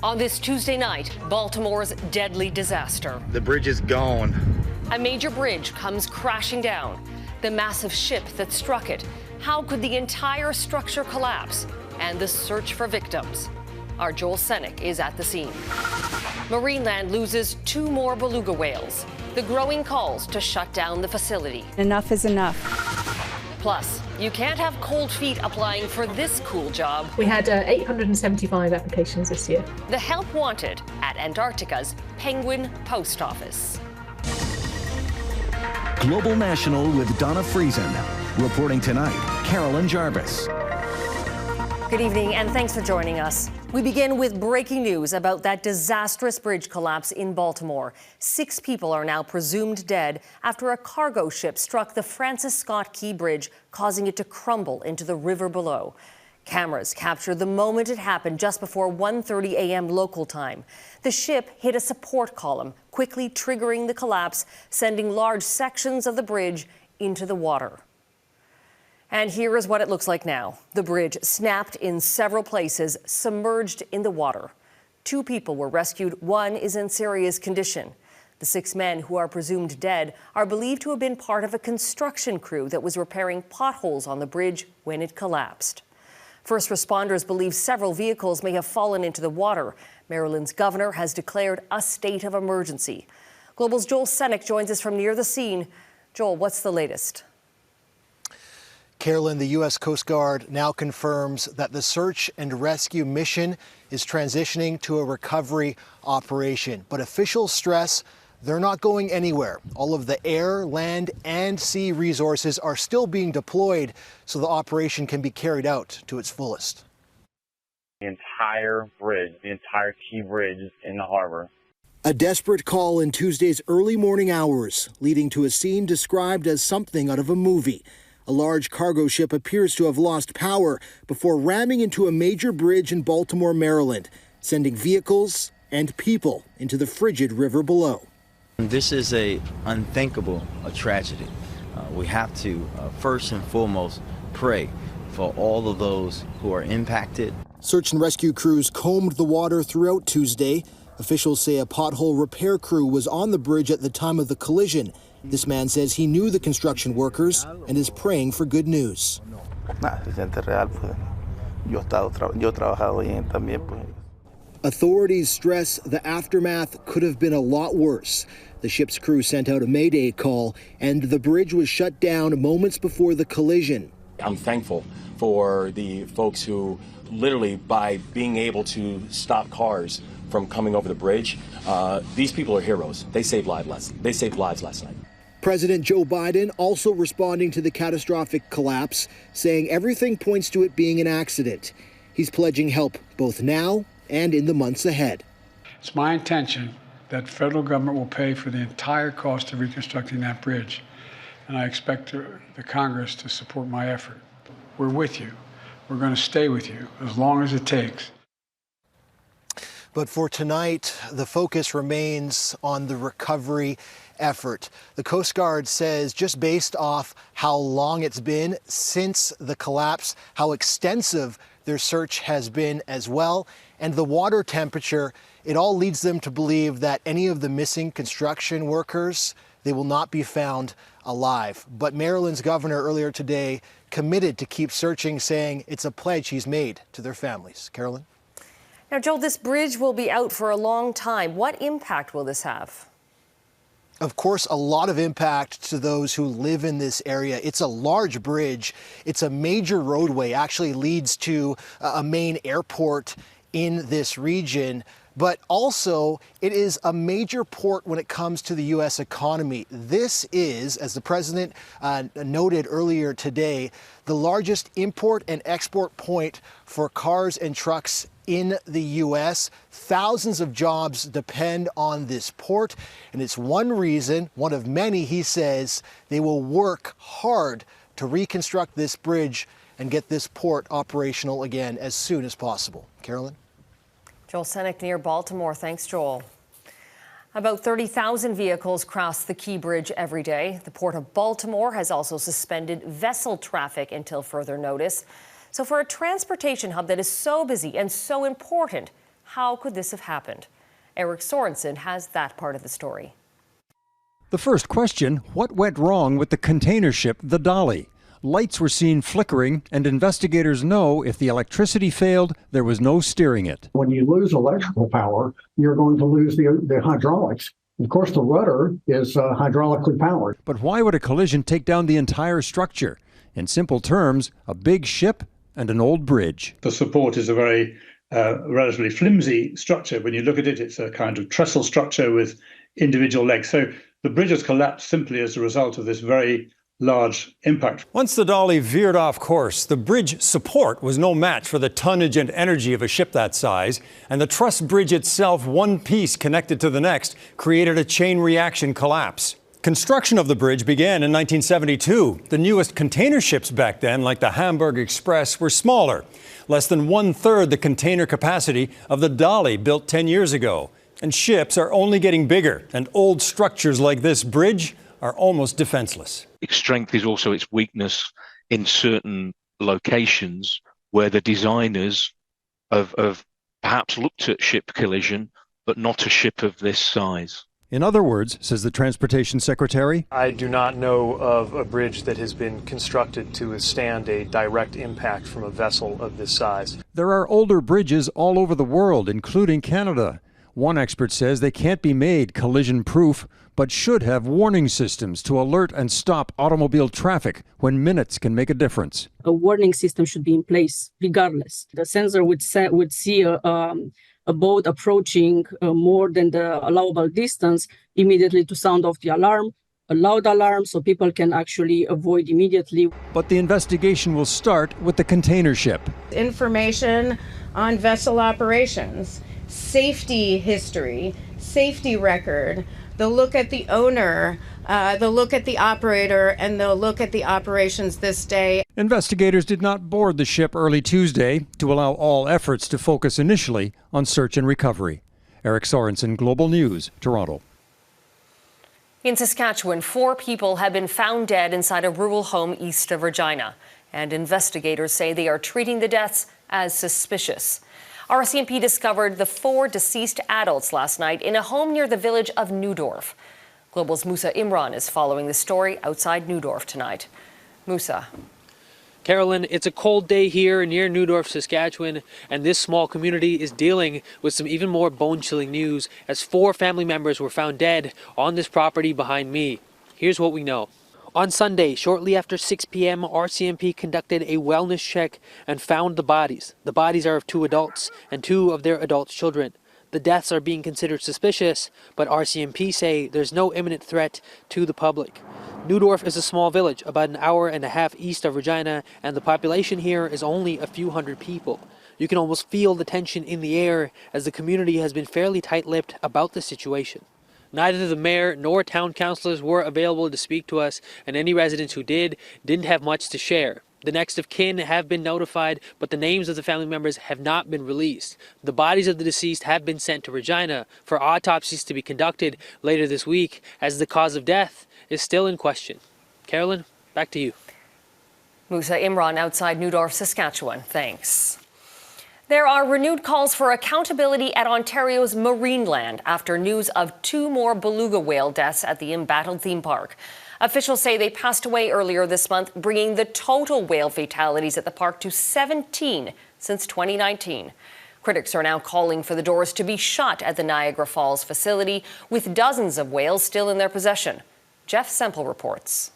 On this Tuesday night, Baltimore's deadly disaster. The bridge is gone. A major bridge comes crashing down. The massive ship that struck it. How could the entire structure collapse? And the search for victims. Our Joel Senick is at the scene. Marineland loses 2 more beluga whales. The growing calls to shut down the facility. Enough is enough. Plus, you can't have cold feet applying for this cool job. We had 875 applications this year. The help wanted at Antarctica's Penguin Post Office. Global National with Donna Friesen. Reporting tonight, Carolyn Jarvis. Good evening, and thanks for joining us. We begin with breaking news about that disastrous bridge collapse in Baltimore. 6 people are now presumed dead after a cargo ship struck the Francis Scott Key Bridge, causing it to crumble into the river below. Cameras captured the moment it happened just before 1:30 a.m. local time. The ship hit a support column, quickly triggering the collapse, sending large sections of the bridge into the water. And here is what it looks like now. The bridge snapped in several places, submerged in the water. 2 people were rescued. 1 is in serious condition. The 6 men who are presumed dead are believed to have been part of a construction crew that was repairing potholes on the bridge when it collapsed. First responders believe several vehicles may have fallen into the water. Maryland's governor has declared a state of emergency. Global's Joel Senick joins us from near the scene. Joel, what's the latest? Carolyn, the U.S. Coast Guard now confirms that the search and rescue mission is transitioning to a recovery operation. But officials stress they're not going anywhere. All of the air, land, and sea resources are still being deployed so the operation can be carried out to its fullest. The entire bridge, the entire Key Bridge is in the harbor. A desperate call in Tuesday's early morning hours, leading to a scene described as something out of a movie. A large cargo ship appears to have lost power before ramming into a major bridge in Baltimore, Maryland, sending vehicles and people into the frigid river below. This is a unthinkable tragedy. We have to first and foremost pray for all of those who are impacted. Search and rescue crews combed the water throughout Tuesday. Officials say a pothole repair crew was on the bridge at the time of the collision. This man says he knew the construction workers and is praying for good news. Authorities stress the aftermath could have been a lot worse. The ship's crew sent out a mayday call, and the bridge was shut down moments before the collision. I'm thankful for the folks who literally, by being able to stop cars from coming over the bridge, these people are heroes. They saved lives last night. President Joe Biden also responding to the catastrophic collapse, saying everything points to it being an accident. He's pledging help both now and in the months ahead. It's my intention that the federal government will pay for the entire cost of reconstructing that bridge, and I expect the Congress to support my effort. We're with you. We're going to stay with you as long as it takes. But for tonight, the focus remains on the recovery effort. The Coast Guard says just based off how long it's been since the collapse, how extensive their search has been as well, and the water temperature, it all leads them to believe that any of the missing construction workers, they will not be found alive. But Maryland's governor earlier today committed to keep searching, saying it's a pledge he's made to their families. Carolyn? Now, Joel, this bridge will be out for a long time. What impact will this have? Of course, a lot of impact to those who live in this area. It's a large bridge. It's a major roadway, actually leads to a main airport in this region. But also, it is a major port when it comes to the U.S. economy. This is, as the president noted earlier today, the largest import and export point for cars and trucks in the U.S. Thousands of jobs depend on this port, and it's one reason, one of many, he says, they will work hard to reconstruct this bridge and get this port operational again as soon as possible. Carolyn? Joel Senick near Baltimore. Thanks, Joel. About 30,000 vehicles cross the Key Bridge every day. The Port of Baltimore has also suspended vessel traffic until further notice. So for a transportation hub that is so busy and so important, How could this have happened? Eric Sorensen has that part of the story. The first question, what went wrong with the container ship, the Dali? Lights were seen flickering, and investigators know if the electricity failed, there was no steering it. When you lose electrical power, you're going to lose the hydraulics. Of course, the rudder is hydraulically powered. But why would a collision take down the entire structure? In simple terms, a big ship and an old bridge. The support is a very relatively flimsy structure. When you look at it, it's a kind of trestle structure with individual legs. So the bridge has collapsed simply as a result of this very large impact. Once the Dali veered off course, the bridge support was no match for the tonnage and energy of a ship that size, and the truss bridge itself, one piece connected to the next, created a chain reaction collapse. Construction of the bridge began in 1972. The newest container ships back then, like the Hamburg Express, were smaller, less than 1/3 the container capacity of the Dali built 10 years ago. And ships are only getting bigger, and old structures like this bridge are almost defenseless. Its strength is also its weakness in certain locations where the designers have perhaps looked at ship collision, but not a ship of this size. In other words, says the Transportation Secretary, I do not know of a bridge that has been constructed to withstand a direct impact from a vessel of this size. there are older bridges all over the world, including Canada. One expert says they can't be made collision-proof, but should have warning systems to alert and stop automobile traffic when minutes can make a difference. A warning system should be in place regardless. The sensor would see a boat approaching more than the allowable distance immediately to sound off the alarm, a loud alarm, so people can actually avoid immediately. But the investigation will start with the container ship. Information on vessel operations, safety history, safety record, the look at the owner, the look at the operator, and the look at the operations this day. Investigators did not board the ship early Tuesday to allow all efforts to focus initially on search and recovery. Eric Sorensen, Global News, Toronto. In Saskatchewan, 4 people have been found dead inside a rural home east of Regina, and investigators say they are treating the deaths as suspicious. RCMP discovered the 4 deceased adults last night in a home near the village of Neudorf. Global's Moosa Imran is following the story outside Neudorf tonight. Moosa. Carolyn, it's a cold day here near Neudorf, Saskatchewan, and this small community is dealing with some even more bone-chilling news as 4 family members were found dead on this property behind me. Here's what we know. On Sunday, shortly after 6 p.m., RCMP conducted a wellness check and found the bodies. The bodies are of 2 adults and 2 of their adult children. The deaths are being considered suspicious, but RCMP say there's no imminent threat to the public. Neudorf is a small village about an hour and a half east of Regina, and the population here is only a few hundred people. You can almost feel the tension in the air as the community has been fairly tight-lipped about the situation. Neither the mayor nor town councillors were available to speak to us, and any residents who didn't have much to share. The next of kin have been notified, but the names of the family members have not been released. The bodies of the deceased have been sent to Regina for autopsies to be conducted later this week, as the cause of death is still in question. Carolyn, back to you. Moosa Imran outside Neudorf, Saskatchewan. Thanks. There are renewed calls for accountability at Ontario's Marineland after news of 2 more beluga whale deaths at the embattled theme park. Officials say they passed away earlier this month, bringing the total whale fatalities at the park to 17 since 2019. Critics are now calling for the doors to be shut at the Niagara Falls facility, with dozens of whales still in their possession. Jeff Semple reports.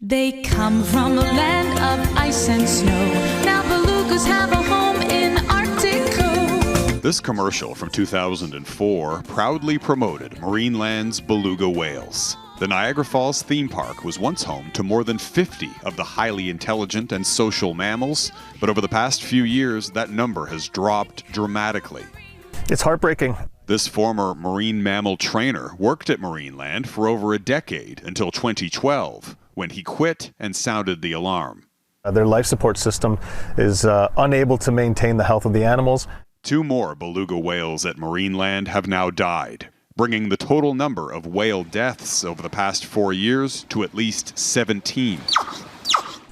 They come from a land of ice and snow. Now belugas have a home in Arctico. This commercial from 2004 proudly promoted Marineland's beluga whales. The Niagara Falls theme park was once home to more than 50 of the highly intelligent and social mammals, but over the past few years, that number has dropped dramatically. It's heartbreaking. This former marine mammal trainer worked at Marineland for over a decade until 2012, when he quit and sounded the alarm. Their life support system is unable to maintain the health of the animals. 2 more beluga whales at Marineland have now died, bringing the total number of whale deaths over the past 4 years to at least 17.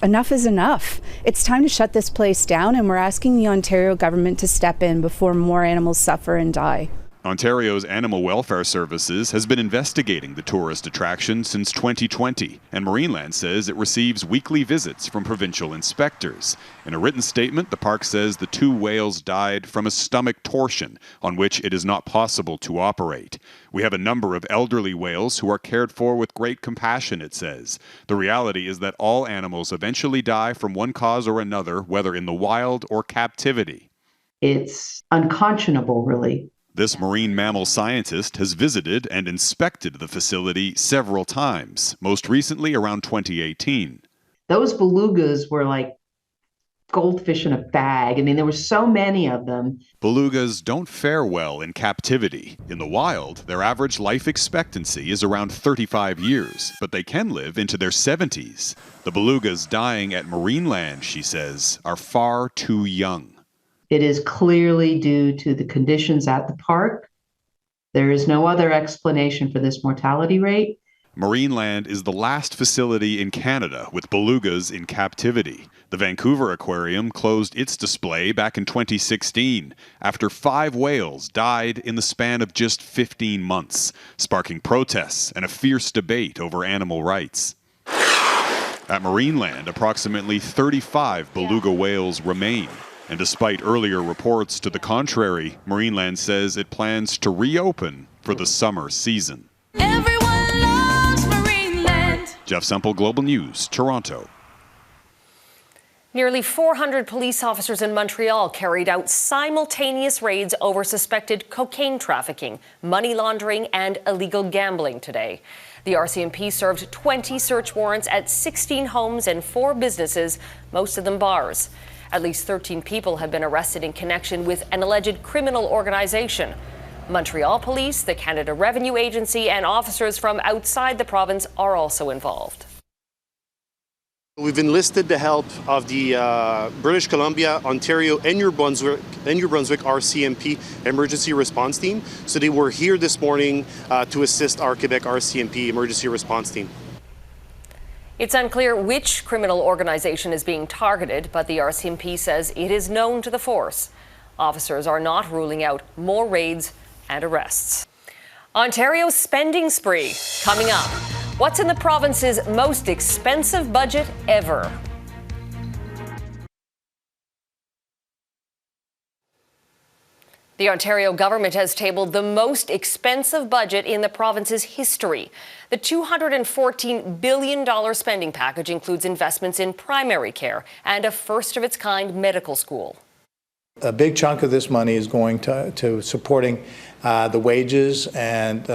enough is enough. It's time to shut this place down, and we're asking the Ontario government to step in before more animals suffer and die. Ontario's Animal Welfare Services has been investigating the tourist attraction since 2020, and Marineland says it receives weekly visits from provincial inspectors. In a written statement, the park says the 2 whales died from a stomach torsion on which it is not possible to operate. We have a number of elderly whales who are cared for with great compassion, it says. The reality is that all animals eventually die from one cause or another, whether in the wild or captivity. It's unconscionable, really. This marine mammal scientist has visited and inspected the facility several times, most recently around 2018. Those belugas were like goldfish in a bag. I mean, there were so many of them. Belugas don't fare well in captivity. In the wild, their average life expectancy is around 35 years, but they can live into their 70s. The belugas dying at Marineland, she says, are far too young. It is clearly due to the conditions at the park. There is no other explanation for this mortality rate. Marineland is the last facility in Canada with belugas in captivity. The Vancouver Aquarium closed its display back in 2016 after 5 whales died in the span of just 15 months, sparking protests and a fierce debate over animal rights. At Marineland, approximately 35 beluga whales remain. And despite earlier reports to the contrary, Marineland says it plans to reopen for the summer season. Everyone loves Marineland. Jeff Semple, Global News, Toronto. Nearly 400 police officers in Montreal carried out simultaneous raids over suspected cocaine trafficking, money laundering, and illegal gambling today. The RCMP served 20 search warrants at 16 homes and 4 businesses, most of them bars. At least 13 people have been arrested in connection with an alleged criminal organization. Montreal Police, the Canada Revenue Agency, and officers from outside the province are also involved. We've enlisted the help of the British Columbia, Ontario, and New Brunswick RCMP emergency response team. So they were here this morning to assist our Quebec RCMP emergency response team. It's unclear which criminal organization is being targeted, but the RCMP says it is known to the force. Officers are not ruling out more raids and arrests. Ontario's spending spree coming up. What's in the province's most expensive budget ever? The Ontario government has tabled the most expensive budget in the province's history. The $214 billion spending package includes investments in primary care and a first-of-its-kind medical school. A big chunk of this money is going to supporting the wages and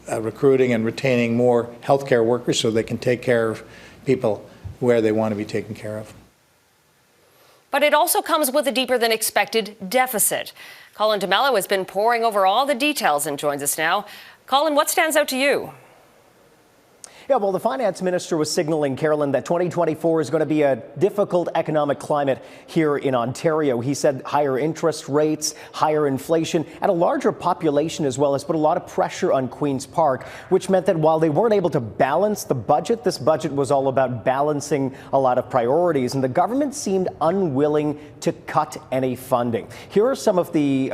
recruiting and retaining more healthcare workers so they can take care of people where they want to be taken care of. But it also comes with a deeper-than-expected deficit. Colin Dello has been poring over all the details and joins us now. Colin, what stands out to you? Yeah, well, the finance minister was signaling, Carolyn, that 2024 is going to be a difficult economic climate here in Ontario. He said higher interest rates, higher inflation, and a larger population as well has put a lot of pressure on Queen's Park, which meant that while they weren't able to balance the budget, this budget was all about balancing a lot of priorities, and the government seemed unwilling to cut any funding. Here are some of the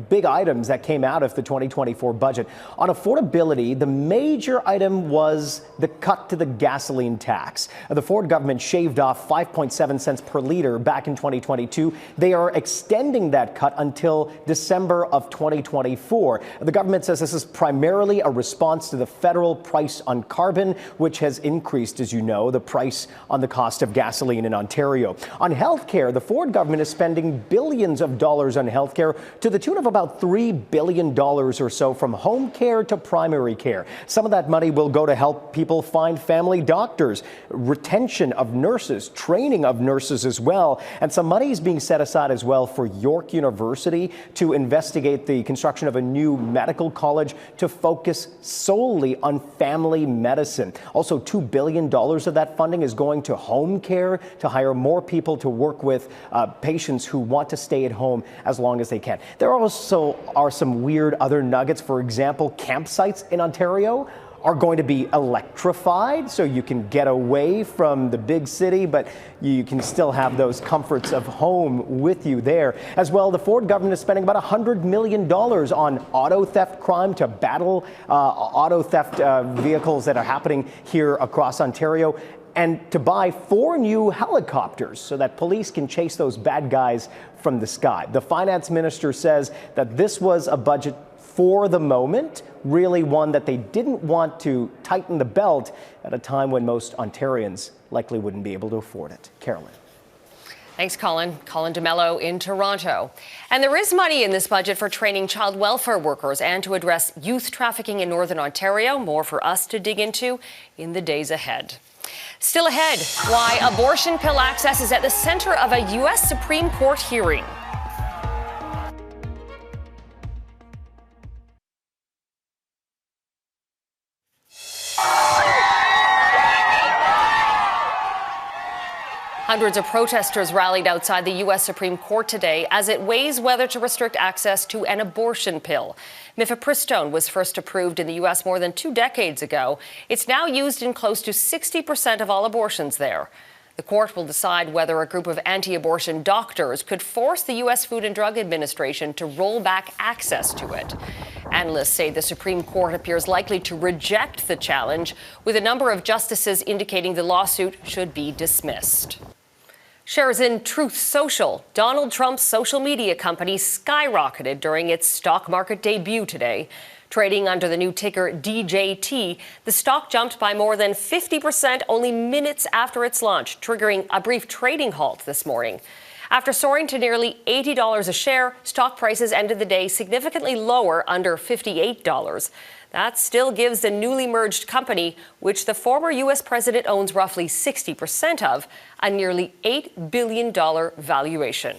big items that came out of the 2024 budget. On affordability, the major item was the cut to the gasoline tax. The Ford government shaved off 5.7 cents per liter back in 2022. They are extending that cut until December of 2024. The government says this is primarily a response to the federal price on carbon, which has increased, as you know, the price on the cost of gasoline in Ontario. On health care, the Ford government is spending billions of dollars on health care to the tune of about $3 billion or so, from home care to primary care. Some of that money will go to help people find family doctors, retention of nurses, training of nurses as well. And some money is being set aside as well for York University to investigate the construction of a new medical college to focus solely on family medicine. Also, $2 billion of that funding is going to home care to hire more people to work with patients who want to stay at home as long as they can. There also are some weird other nuggets. For example, campsites in Ontario are going to be electrified, so you can get away from the big city, but you can still have those comforts of home with you there. As well, the Ford government is spending about $100 million on auto theft crime to battle auto theft vehicles that are happening here across Ontario, and to buy 4 new helicopters so that police can chase those bad guys from the sky. The finance minister says that this was a budget for the moment, really one that they didn't want to tighten the belt at a time when most Ontarians likely wouldn't be able to afford it. Carolyn. Thanks, Colin. Colin Dello in Toronto. And there is money in this budget for training child welfare workers and to address youth trafficking in Northern Ontario. More for us to dig into in the days ahead. Still ahead, why abortion pill access is at the center of a U.S. Supreme Court hearing. Hundreds of protesters rallied outside the U.S. Supreme Court today as it weighs whether to restrict access to an abortion pill. Mifepristone was first approved in the U.S. more than 2 decades ago. It's now used in close to 60% of all abortions there. The court will decide whether a group of anti-abortion doctors could force the U.S. Food and Drug Administration to roll back access to it. Analysts say the Supreme Court appears likely to reject the challenge, with a number of justices indicating the lawsuit should be dismissed. Shares in Truth Social, Donald Trump's social media company, skyrocketed during its stock market debut today. Trading under the new ticker DJT, the stock jumped by more than 50% only minutes after its launch, triggering a brief trading halt this morning. After soaring to nearly $80 a share, stock prices ended the day significantly lower, under $58. That still gives the newly merged company, which the former U.S. president owns roughly 60% of, a nearly $8 billion valuation.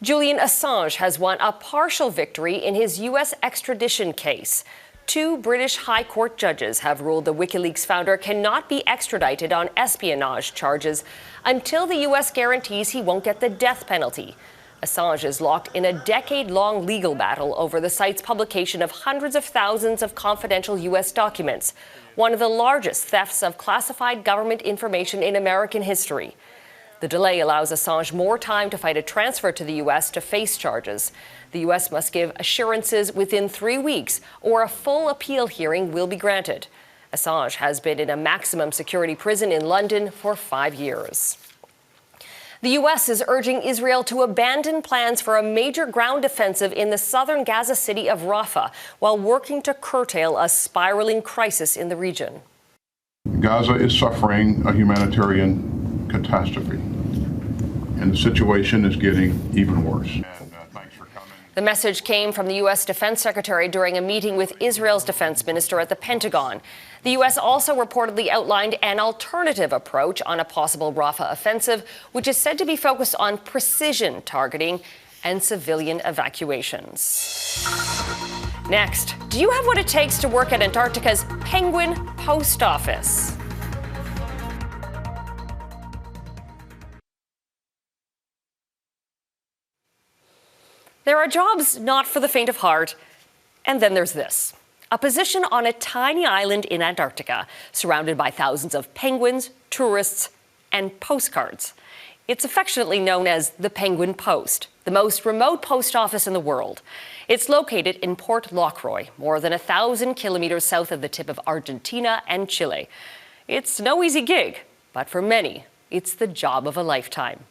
Julian Assange has won a partial victory in his U.S. extradition case. 2 British High Court judges have ruled the WikiLeaks founder cannot be extradited on espionage charges until the U.S. guarantees he won't get the death penalty. Assange is locked in a decade-long legal battle over the site's publication of hundreds of thousands of confidential U.S. documents, one of the largest thefts of classified government information in American history. The delay allows Assange more time to fight a transfer to the U.S. to face charges. The U.S. must give assurances within 3 weeks, or a full appeal hearing will be granted. Assange has been in a maximum security prison in London for 5 years. The U.S. is urging Israel to abandon plans for a major ground offensive in the southern Gaza city of Rafah, while working to curtail a spiraling crisis in the region. Gaza is suffering a humanitarian catastrophe, and the situation is getting even worse. The message came from the U.S. Defense Secretary during a meeting with Israel's defense minister at the Pentagon. The U.S. also reportedly outlined an alternative approach on a possible Rafah offensive, which is said to be focused on precision targeting and civilian evacuations. Next, do you have what it takes to work at Antarctica's Penguin Post Office? There are jobs not for the faint of heart, and then there's this. A position on a tiny island in Antarctica, surrounded by thousands of penguins, tourists, and postcards. It's affectionately known as the Penguin Post, the most remote post office in the world. It's located in Port Lockroy, more than 1,000 kilometers south of the tip of Argentina and Chile. It's no easy gig, but for many, it's the job of a lifetime.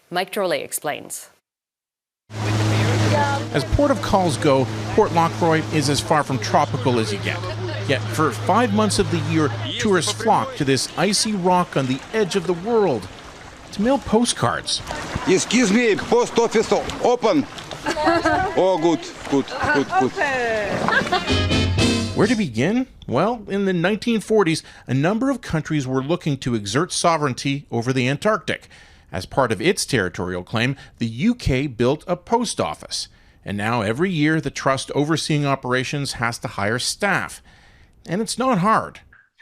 Mike Drolet explains. As port of calls go, Port Lockroy is as far from tropical as you get. Yet for 5 months of the year, tourists flock to this icy rock on the edge of the world to mail postcards. Excuse me, post office open. Oh, good. Where to begin? Well, in the 1940s, a number of countries were looking to exert sovereignty over the Antarctic. As part of its territorial claim, the UK built a post office. And now every year, the trust overseeing operations has to hire staff. And it's not hard.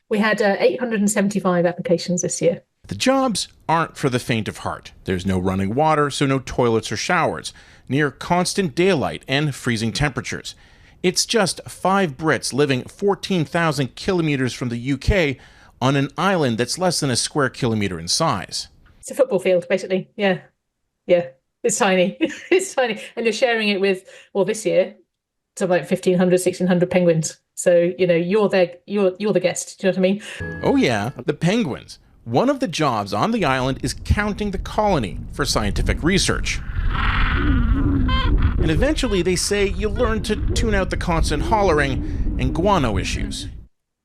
We had 875 applications this year. The jobs aren't for the faint of heart. There's no running water, so no toilets or showers. Near constant daylight and freezing temperatures. It's just 5 Brits living 14,000 kilometers from the UK on an island that's less than a square kilometer in size. It's a football field, basically. Yeah. It's tiny. It's tiny. And you're sharing it with, well, this year, something like 1,500, 1,600 penguins. So, you're the guest. Do you know what I mean? Oh yeah, the penguins. One of the jobs on the island is counting the colony for scientific research. And eventually, they say, you learn to tune out the constant hollering and guano issues.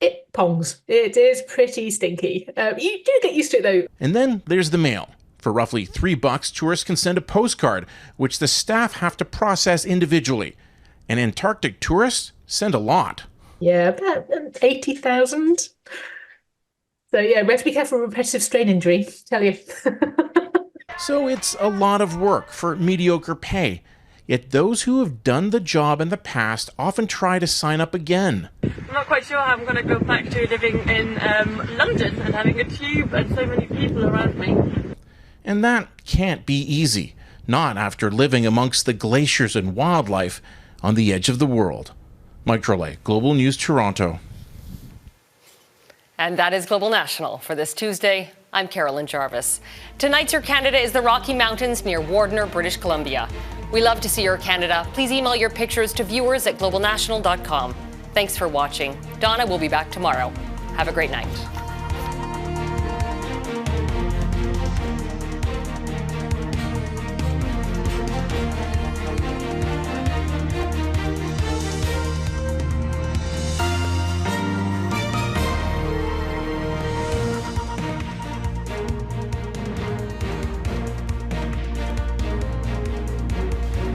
It pongs. It is pretty stinky. You do get used to it, though. And then there's the mail. For roughly $3, tourists can send a postcard, which the staff have to process individually. And Antarctic tourists send a lot. Yeah, about 80,000. So yeah, we have to be careful of repetitive strain injury, tell you. So it's a lot of work for mediocre pay. Yet those who have done the job in the past often try to sign up again. I'm not quite sure how I'm going to go back to living in London and having a tube and so many people around me. And that can't be easy, not after living amongst the glaciers and wildlife on the edge of the world. Mike Drolet, Global News, Toronto. And that is Global National for this Tuesday. I'm Carolyn Jarvis. Tonight's Your Canada is the Rocky Mountains near Wardner, British Columbia. We love to see your Canada. Please email your pictures to viewers@globalnational.com. Thanks for watching. Donna will be back tomorrow. Have a great night.